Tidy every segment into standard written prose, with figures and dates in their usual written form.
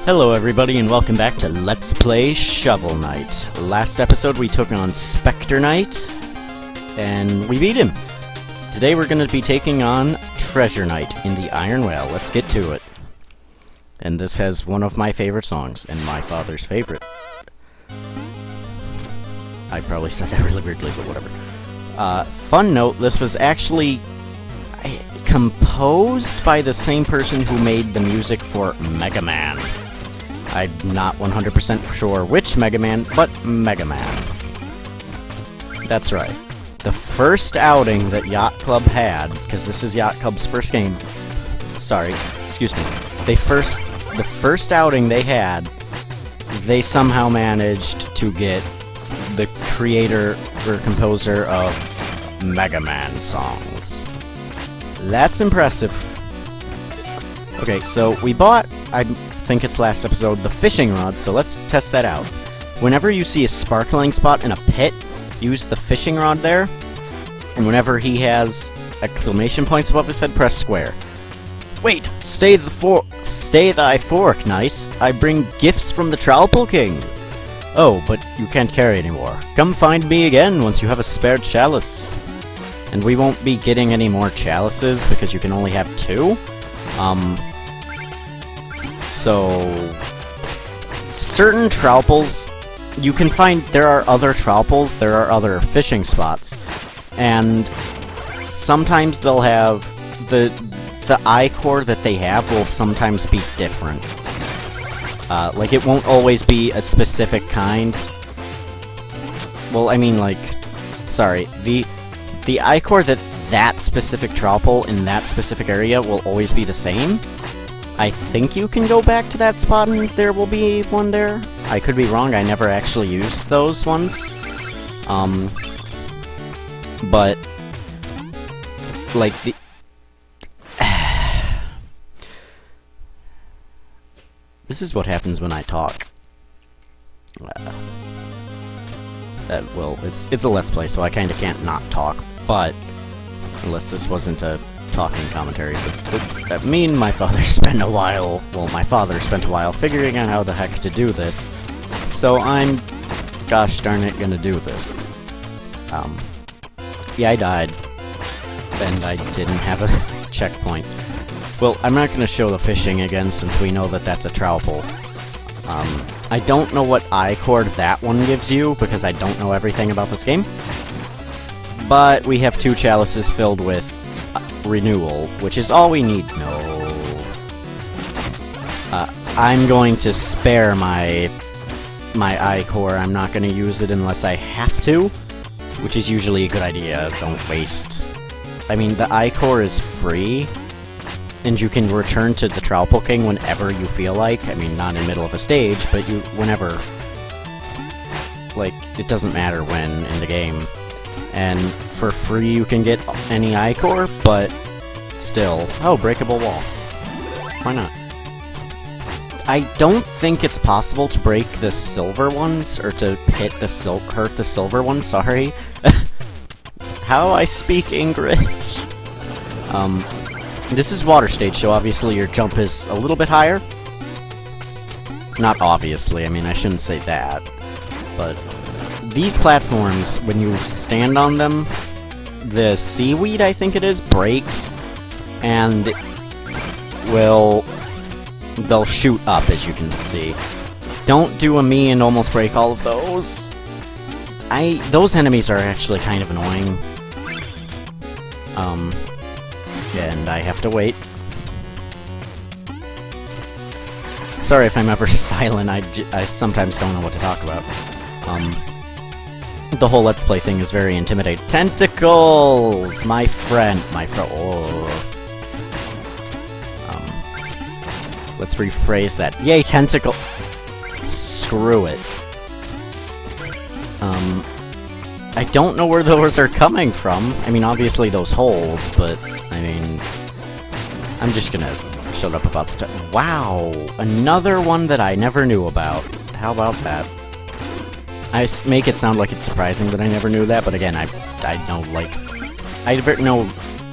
Hello everybody and welcome back to Let's Play Shovel Knight. Last episode we took on Spectre Knight, and we beat him. Today we're going to be taking on Treasure Knight in the Iron Well. Let's get to it. And this has one of my favorite songs, and my father's favorite. I probably said that really weirdly, but whatever. Fun note, this was actually composed by the same person who made the music for Mega Man. I'm not 100% sure which Mega Man, but Mega Man. That's right. The first outing that Yacht Club had, because this is Yacht Club's first game. Sorry, excuse me. The first outing they had, they somehow managed to get the creator or composer of Mega Man songs. That's impressive. Okay, so we bought, I think it's last episode, the fishing rod, so let's test that out. Whenever you see a sparkling spot in a pit, use the fishing rod there, and whenever he has exclamation points above his head, press square. Wait! Stay thy fork, knight! I bring gifts from the Trollpool King! Oh, but you can't carry anymore. Come find me again once you have a spare chalice. And we won't be getting any more chalices because you can only have 2. So certain Trollpools, you can find, there are other Trollpools, there are other fishing spots, and sometimes they'll have, the ichor that they have will sometimes be different. Like, it won't always be a specific kind. Well, I mean, like, sorry, the ichor that specific Trollpool in that specific area will always be the same. I think you can go back to that spot and there will be one there. I could be wrong, I never actually used those ones. But, like, the... This is what happens when I talk. Well, it's a Let's Play, so I kinda can't not talk, but... Unless this wasn't a talking commentary, but me and my father spent a while, well, my father spent a while figuring out how the heck to do this, so I'm, gosh darn it, gonna do this. Yeah, I died, and I didn't have a checkpoint. Well, I'm not gonna show the fishing again, since we know that that's a Trollpool. I don't know what ichor that one gives you, because I don't know everything about this game. But we have 2 chalices filled with renewal, which is all we need. No. I'm going to spare my ichor. I'm not going to use it unless I have to, which is usually a good idea. Don't waste. I mean, the ichor is free, and you can return to the Trollpool King whenever you feel like. I mean, not in the middle of a stage, but whenever. Like, it doesn't matter when in the game. And for free you can get any ichor, but still. Oh, breakable wall. Why not? I don't think it's possible to break the silver ones, or to hurt the silver ones, sorry. How I speak English? This is water stage, so obviously your jump is a little bit higher. Not obviously, I mean, I shouldn't say that, but... These platforms, when you stand on them, the seaweed, I think it is, breaks, and they'll shoot up, as you can see. Don't do a me and almost break all of those. Those enemies are actually kind of annoying. And I have to wait. Sorry if I'm ever silent, I sometimes don't know what to talk about. The whole Let's Play thing is very intimidating. Tentacles! My friend. Oh. Let's rephrase that. Yay, tentacle! Screw it. I don't know where those are coming from. I mean, obviously those holes, but, I mean... I'm just gonna shut up about the wow! Another one that I never knew about. How about that? I make it sound like it's surprising that I never knew that, but again, I know, like... I know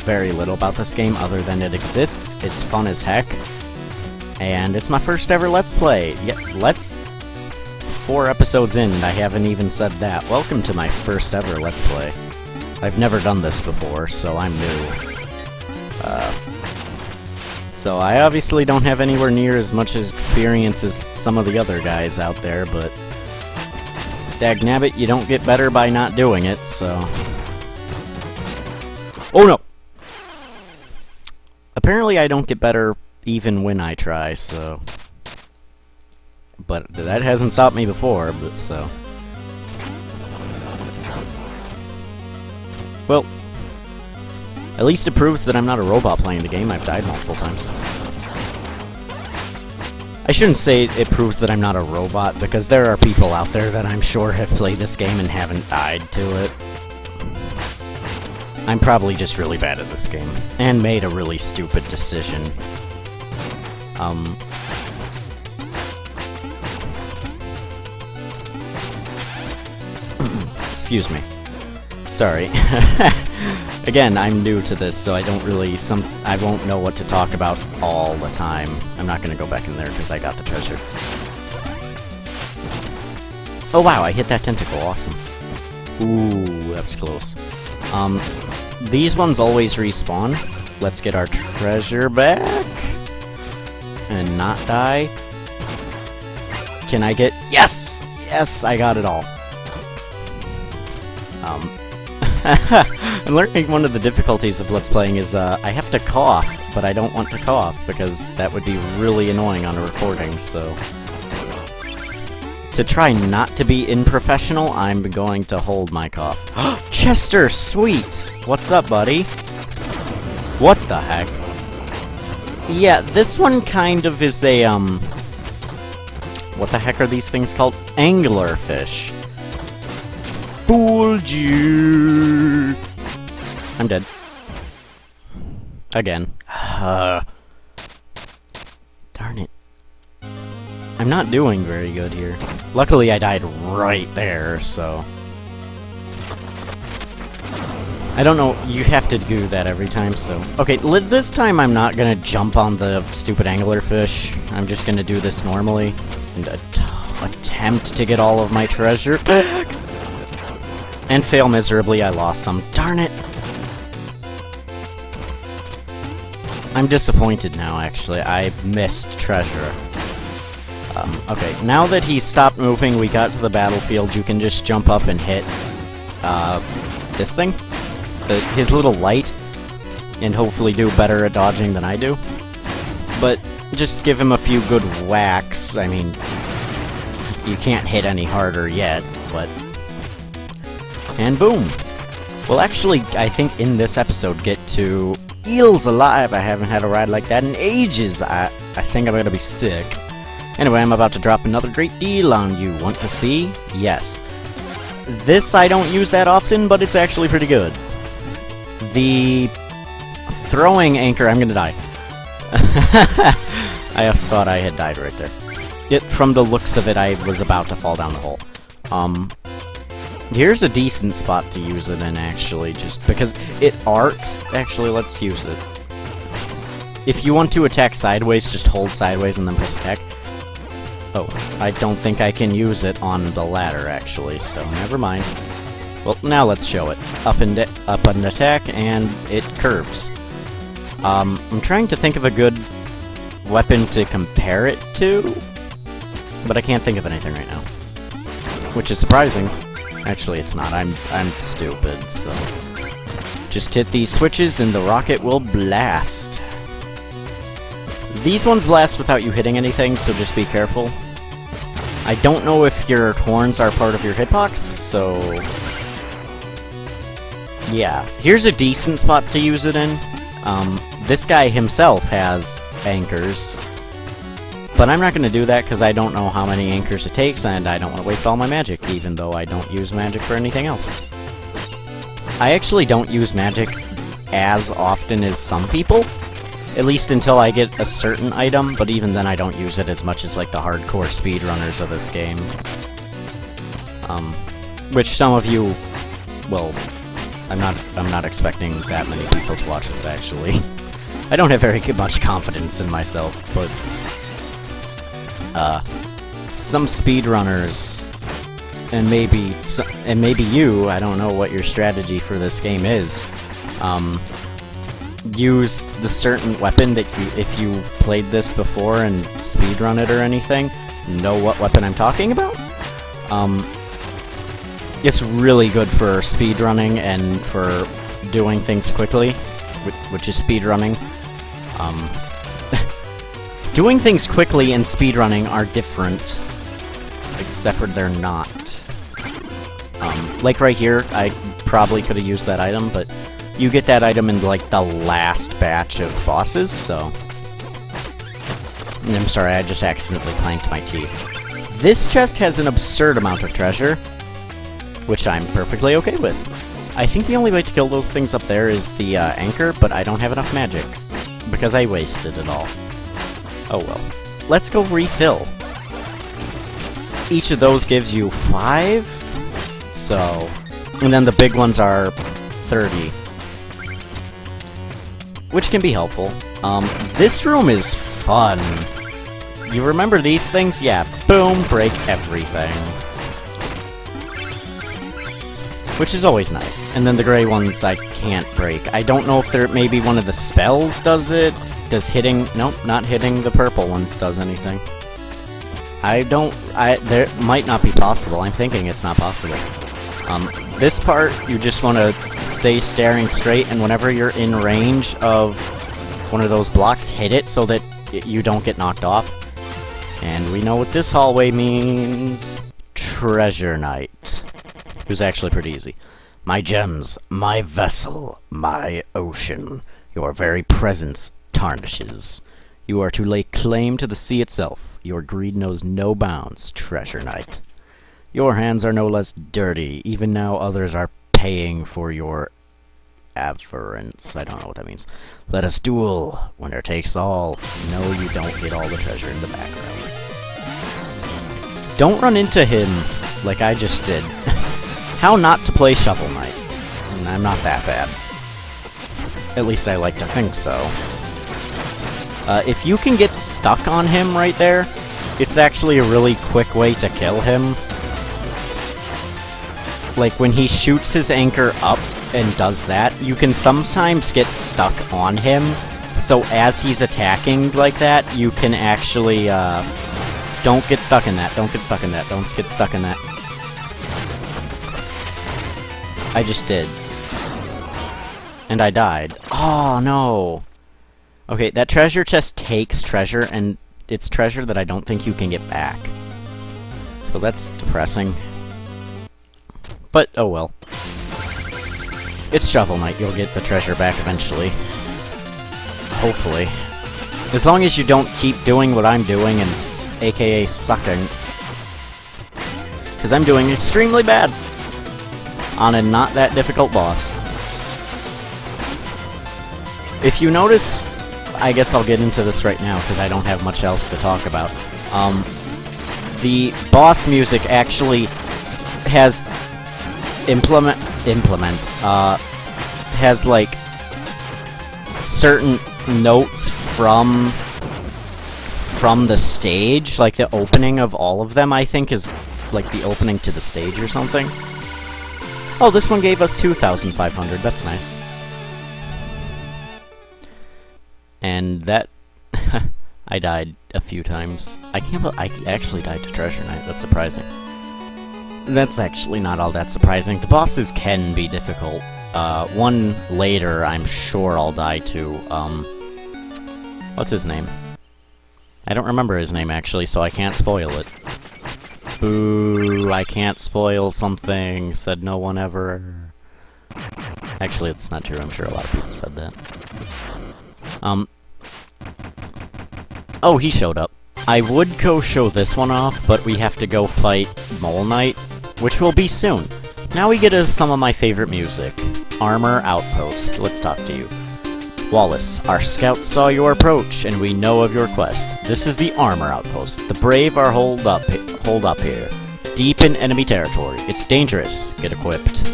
very little about this game other than it exists. It's fun as heck. and it's my first ever Let's Play. Yeah, 4 episodes in, and I haven't even said that. Welcome to my first ever Let's Play. I've never done this before, so I'm new. So I obviously don't have anywhere near as much experience as some of the other guys out there, but dagnabbit, you don't get better by not doing it, so... Oh no! Apparently I don't get better even when I try, so... But that hasn't stopped me before, but so... Well, at least it proves that I'm not a robot playing the game. I've died multiple times. I shouldn't say it proves that I'm not a robot, because there are people out there that I'm sure have played this game and haven't died to it. I'm probably just really bad at this game, and made a really stupid decision. Excuse me. Sorry. Again, I'm new to this, so I don't really... I won't know what to talk about all the time. I'm not gonna go back in there, because I got the treasure. Oh wow, I hit that tentacle, awesome. Ooh, that was close. These ones always respawn. Let's get our treasure back. And not die. Can I get... Yes! Yes, I got it all. I'm learning one of the difficulties of Let's Playing is, I have to cough, but I don't want to cough, because that would be really annoying on a recording, so... To try not to be unprofessional, I'm going to hold my cough. Chester, sweet! What's up, buddy? What the heck? Yeah, this one kind of is a, what the heck are these things called? Anglerfish. Fooled you! I'm dead. Again. Darn it. I'm not doing very good here. Luckily I died right there, so... I don't know, you have to do that every time, so... Okay, this time I'm not gonna jump on the stupid anglerfish. I'm just gonna do this normally, and attempt to get all of my treasure back! And fail miserably, I lost some. Darn it! I'm disappointed now, actually. I missed treasure. Okay, now that he's stopped moving, we got to the battlefield, you can just jump up and hit, this thing? His little light, and hopefully do better at dodging than I do. But just give him a few good whacks. I mean, you can't hit any harder yet, but... And boom! We'll actually, I think, in this episode, get to Eels Alive. I haven't had a ride like that in ages. I think I'm gonna be sick. Anyway, I'm about to drop another great deal on you. Want to see? Yes. This I don't use that often, but it's actually pretty good. The throwing anchor... I'm gonna die. I thought I had died right there. From the looks of it, I was about to fall down the hole. Here's a decent spot to use it in, actually, just because it arcs. Actually, let's use it. If you want to attack sideways, just hold sideways and then press attack. Oh, I don't think I can use it on the ladder, actually, so never mind. Well, now let's show it. Up and attack, and it curves. I'm trying to think of a good weapon to compare it to, but I can't think of anything right now. Which is surprising. Actually, it's not. I'm stupid, so... Just hit these switches and the rocket will blast. These ones blast without you hitting anything, so just be careful. I don't know if your horns are part of your hitbox, so... Yeah. Here's a decent spot to use it in. This guy himself has anchors. But I'm not going to do that because I don't know how many anchors it takes, and I don't want to waste all my magic, even though I don't use magic for anything else. I actually don't use magic as often as some people. At least until I get a certain item, but even then I don't use it as much as like the hardcore speedrunners of this game. Which some of you, well, I'm not expecting that many people to watch this actually. I don't have very much confidence in myself, but some speedrunners, and maybe you, I don't know what your strategy for this game is, use the certain weapon that if you played this before and speedrun it or anything, know what weapon I'm talking about. It's really good for speedrunning and for doing things quickly, which is speedrunning. Doing things quickly and speedrunning are different, except for they're not. Like right here, I probably could have used that item, but you get that item in, like, the last batch of bosses, so... I'm sorry, I just accidentally clanked my teeth. This chest has an absurd amount of treasure, which I'm perfectly okay with. I think the only way to kill those things up there is the anchor, but I don't have enough magic, because I wasted it all. Oh well. Let's go refill. Each of those gives you 5, so... And then the big ones are 30. Which can be helpful. This room is fun. You remember these things? Yeah, boom, break everything. Which is always nice. And then the gray ones I can't break. I don't know if maybe one of the spells does it. Does hitting... Nope, not hitting the purple ones does anything. There might not be possible. I'm thinking it's not possible. This part, you just want to stay staring straight, and whenever you're in range of one of those blocks, hit it so that you don't get knocked off. And we know what this hallway means. Treasure Night. It was actually pretty easy. My gems, my vessel, my ocean. Your very presence tarnishes. You are to lay claim to the sea itself. Your greed knows no bounds, Treasure Night. Your hands are no less dirty. Even now others are paying for your avarice. I don't know what that means. Let us duel. Winner takes all. No, you don't get all the treasure in the background. Don't run into him like I just did. How not to play Shovel Knight. And I'm not that bad. At least I like to think so. If you can get stuck on him right there, it's actually a really quick way to kill him. Like, when he shoots his anchor up and does that, you can sometimes get stuck on him. So as he's attacking like that, you can actually, don't get stuck in that, don't get stuck in that, don't get stuck in that. I just did. And I died. Oh, no. Okay, that treasure chest takes treasure, and it's treasure that I don't think you can get back. So that's depressing. But, oh well. It's Shovel Knight, you'll get the treasure back eventually. Hopefully. As long as you don't keep doing what I'm doing, and aka sucking. Because I'm doing extremely bad on a not that difficult boss. If you notice, I guess I'll get into this right now, because I don't have much else to talk about. The boss music actually has has like certain notes from the stage, like the opening of all of them, I think, is like the opening to the stage or something. Oh, this one gave us 2,500, that's nice. And that... I died a few times. I can't believe I actually died to Treasure Knight, that's surprising. That's actually not all that surprising. The bosses can be difficult. One later, I'm sure I'll die to, what's his name? I don't remember his name, actually, so I can't spoil it. Boo, I can't spoil something, said no one ever. Actually, it's not true, I'm sure a lot of people said that. Oh, he showed up. I would go show this one off, but we have to go fight Mole Knight, which will be soon. Now we get to some of my favorite music. Armor Outpost. Let's talk to you. Wallace, our scouts saw your approach, and we know of your quest. This is the Armor Outpost. The brave are holed up here, deep in enemy territory. It's dangerous. Get equipped.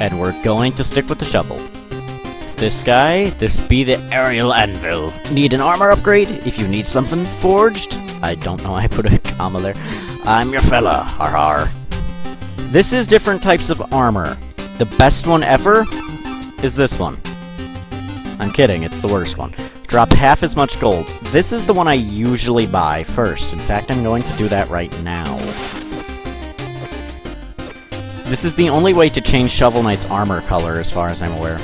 And we're going to stick with the shovel. This guy, this be the aerial anvil. Need an armor upgrade? If you need something forged, I don't know why I put a comma there. I'm your fella, har har. This is different types of armor. The best one ever is this one. I'm kidding, it's the worst one. Drop half as much gold. This is the one I usually buy first. In fact, I'm going to do that right now. This is the only way to change Shovel Knight's armor color, as far as I'm aware.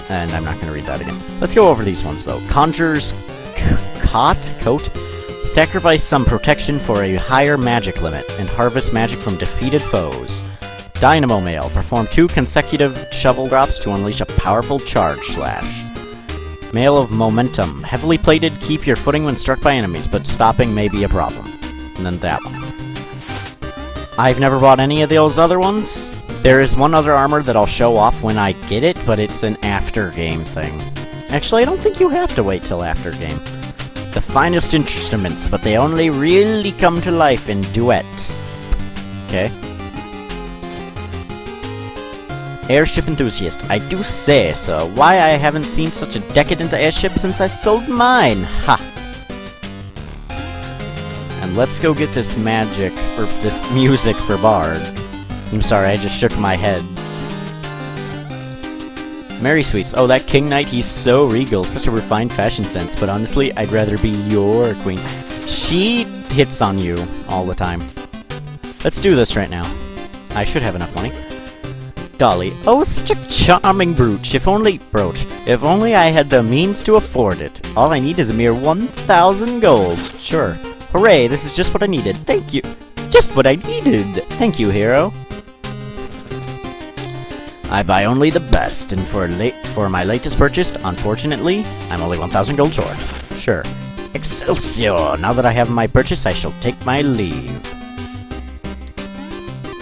And I'm not going to read that again. Let's go over these ones, though. Conjurer's Coat. Sacrifice some protection for a higher magic limit, and harvest magic from defeated foes. Dynamo Mail. Perform 2 consecutive shovel drops to unleash a powerful charge slash. Mail of Momentum. Heavily plated, keep your footing when struck by enemies, but stopping may be a problem. And then that one. I've never bought any of those other ones. There is one other armor that I'll show off when I get it, but it's an after-game thing. Actually, I don't think you have to wait till after-game. The finest instruments, but they only really come to life in duet. Okay. Airship enthusiast. I do say so. Why I haven't seen such a decadent airship since I sold mine. Ha! And let's go get this magic, or this music for Bard. I'm sorry, I just shook my head. Mary Sweets. Oh, that King Knight, he's so regal. Such a refined fashion sense, but honestly, I'd rather be your queen. She hits on you all the time. Let's do this right now. I should have enough money. Dolly. Oh, such a charming brooch. If only I had the means to afford it. All I need is a mere 1,000 gold. Sure. Hooray, this is just what I needed. Thank you. Just what I needed. Thank you, hero. I buy only the best, and for my latest purchase, unfortunately, I'm only 1,000 gold short. Sure. Excelsior! Now that I have my purchase, I shall take my leave.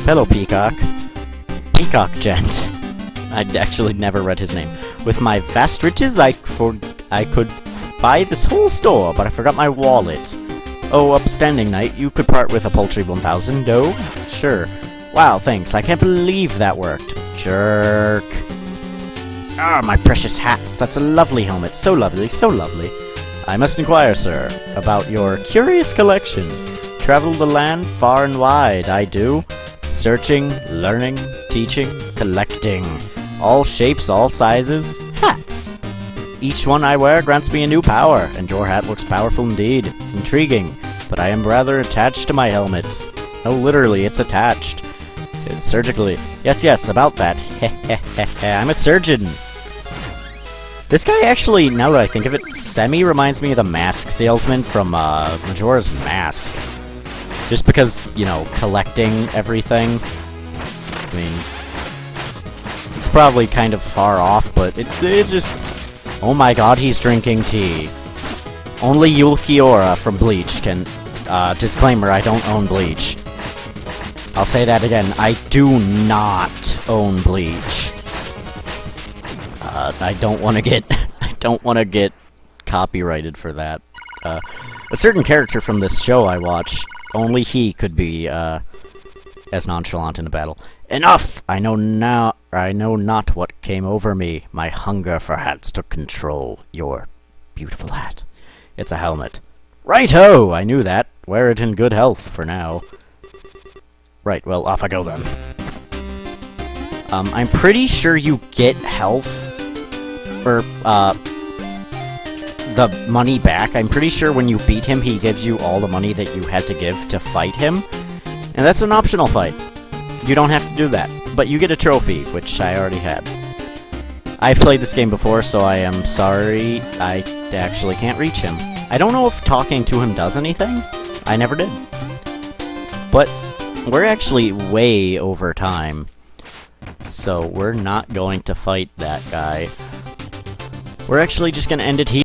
Fellow Peacock. Peacock Gent. I'd actually never read his name. With my vast riches, I could buy this whole store, but I forgot my wallet. Oh, upstanding knight, you could part with a paltry 1,000, no? Sure. Wow, thanks. I can't believe that worked. Jerk. Ah, my precious hats. That's a lovely helmet. So lovely, so lovely. I must inquire, sir, about your curious collection. Travel the land far and wide, I do. Searching, learning, teaching, collecting. All shapes, all sizes. Hats. Each one I wear grants me a new power, and your hat looks powerful indeed. Intriguing. But I am rather attached to my helmet. No, literally, it's attached. It's surgically. Yes, about that. I'm a surgeon. This guy actually, now that I think of it, semi-reminds me of the mask salesman from Majora's Mask. Just because, you know, collecting everything. I mean, it's probably kind of far off, but it's just... Oh my god, he's drinking tea. Only Yulkiora from Bleach can... disclaimer, I don't own Bleach. I'll say that again, I do not own Bleach. I don't want to get... I don't want to get copyrighted for that. A certain character from this show I watch, only he could be, as nonchalant in a battle. Enough! I know not what came over me. My hunger for hats took control. Your beautiful hat. It's a helmet. Right-ho! I knew that. Wear it in good health for now. Right, well, off I go then. I'm pretty sure you get health for, the money back. I'm pretty sure when you beat him, he gives you all the money that you had to give to fight him. And that's an optional fight. You don't have to do that. But you get a trophy, which I already had. I've played this game before, so I am sorry I actually can't reach him. I don't know if talking to him does anything. I never did. But we're actually way over time. So we're not going to fight that guy. We're actually just going to end it here.